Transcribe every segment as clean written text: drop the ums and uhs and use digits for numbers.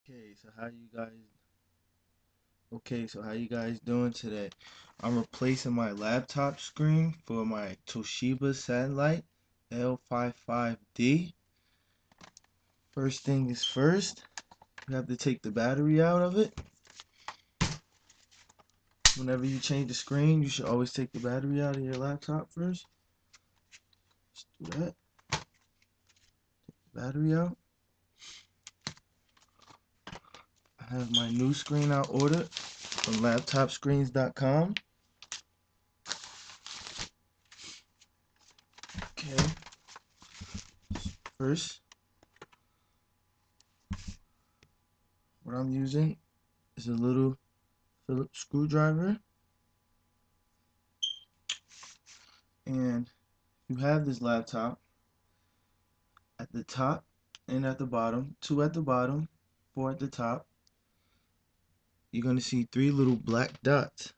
Okay, so how you guys doing today? I'm replacing my laptop screen for my Toshiba satellite L555D. First thing is first, you have to take the battery out of it. Whenever you change the screen, you should always take the battery out of your laptop first. Just do that. Battery out. I have my new screen out ordered from laptopscreens.com. Okay, first, what I'm using is a little Phillips screwdriver, and you have this laptop at the top and at the bottom, two at the bottom, four at the top. You're going to see three little black dots.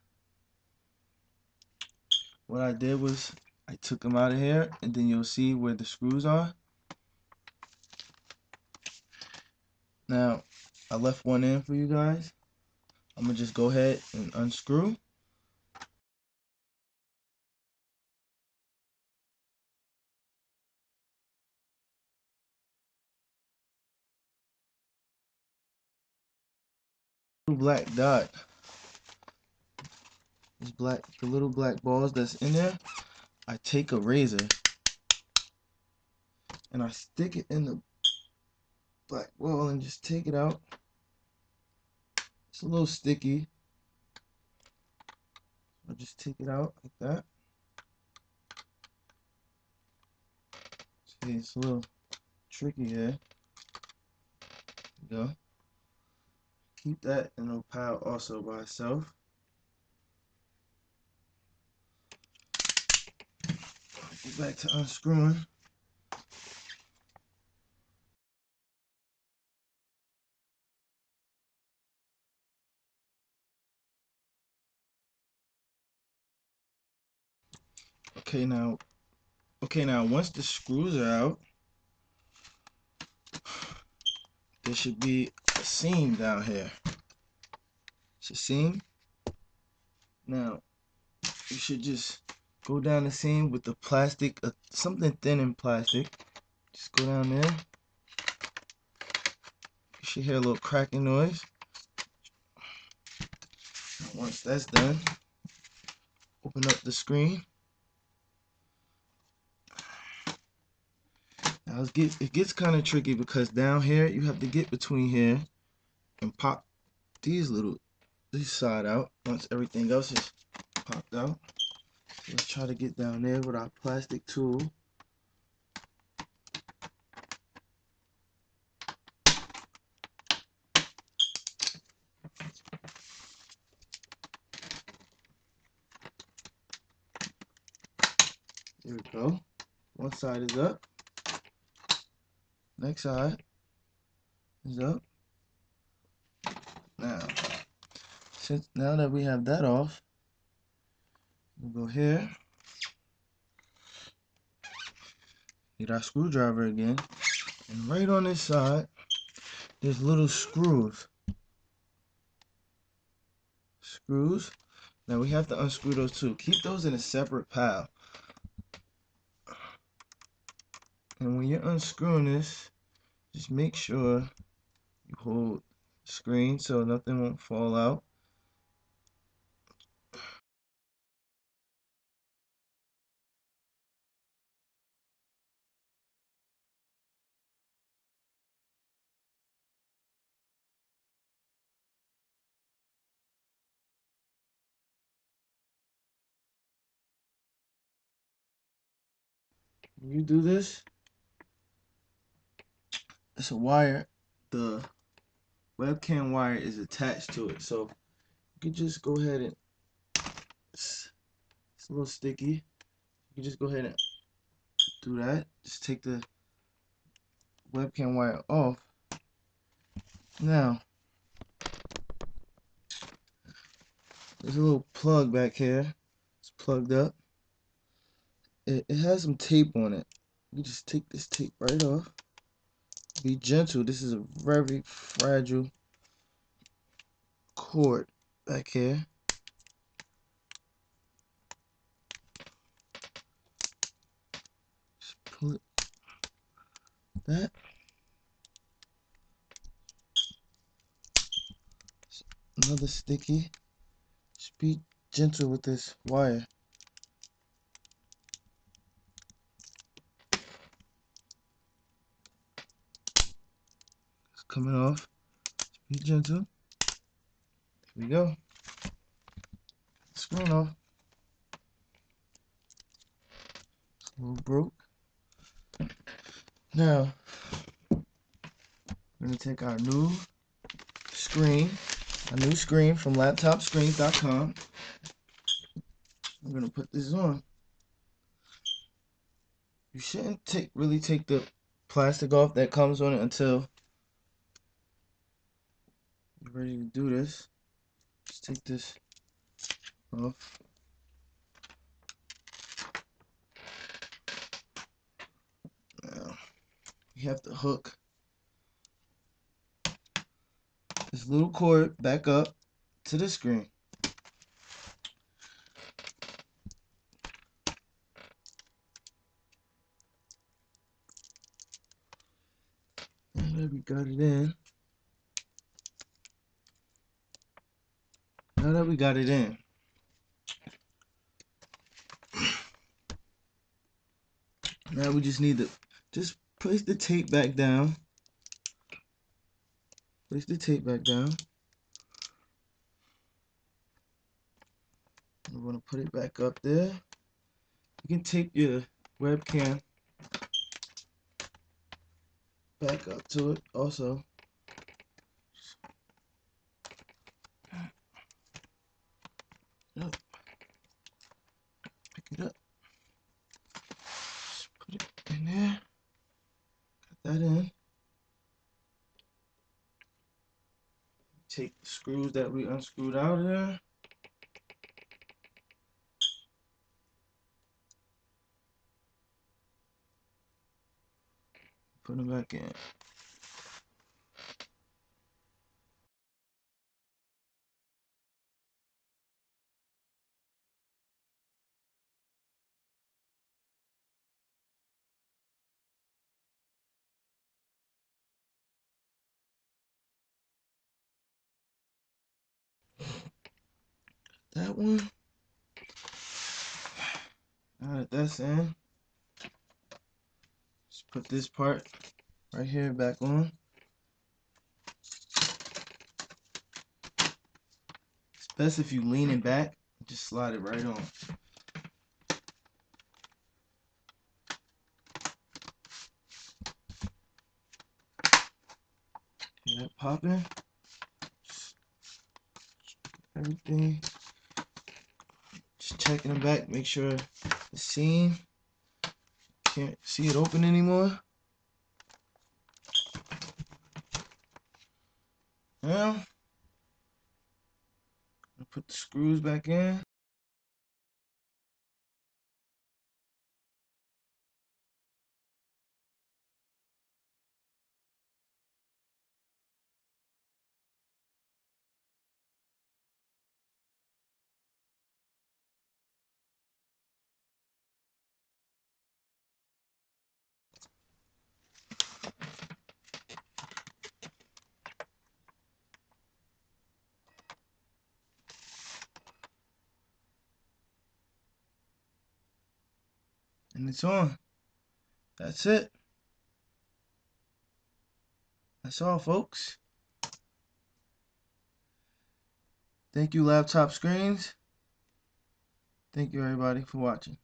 What I did was I took them out of here, and then you'll see where the screws are. Now, I left one in for you guys. I'm going to just go ahead and unscrew. Black dot, this black, the little black balls that's in there, I take a razor and I stick it in the black ball and just take it out. It's a little sticky. I'll just take it out like that. See, it's a little tricky here. There you go. Keep that in a pile also by itself. Get back to unscrewing. Okay now once the screws are out, there should be a seam down here. It's a seam. Now you should just go down the seam with the plastic, something thin in plastic. Just go down there. You should hear a little cracking noise. Once that's done, open up the screen. Now it gets kind of tricky because down here you have to get between here and pop this side out once everything else is popped out. So let's try to get down there with our plastic tool. There we go. One side is up. Next side is up. Now that we have that off, we'll go here. Get our screwdriver again. And right on this side, there's little screws. Now we have to unscrew those too. Keep those in a separate pile. And when you're unscrewing this, just make sure you hold the screen so nothing won't fall out. When you do this, it's a wire. The webcam wire is attached to it, so you can just go ahead and it's a little sticky. You can just go ahead and do that. Just take the webcam wire off. Now there's a little plug back here. It's plugged up. It has some tape on it. You just take this tape right off. Be gentle. This is a very fragile cord back here. Just pull it that. Another sticky. Just be gentle with this wire. It's coming off. Just be gentle. There we go. Screen off. It's a little broke. Now, we're going to take our new screen from laptopscreens.com. I'm going to put this on. You shouldn't really take the plastic off that comes on it until you're ready to do this. Just take this off. Now, you have to hook this little cord back up to the screen. And there we got it in. Now that we got it in, now we just need to just place the tape back down. Place the tape back down. We're going to put it back up there. You can tape your webcam back up to it also. Yep. Pick it up. Just put it in there. Got that in. Take the screws that we unscrewed out of there. Put them back in. That one. Now that that's in, just put this part right here back on. It's best if you lean it back, just slide it right on. Hear that popping? Everything. Just checking the back, make sure the seam, can't see it open anymore. Now, I'll put the screws back in. And it's on. That's it. That's all, folks. Thank you, Laptop Screens. Thank you, everybody, for watching.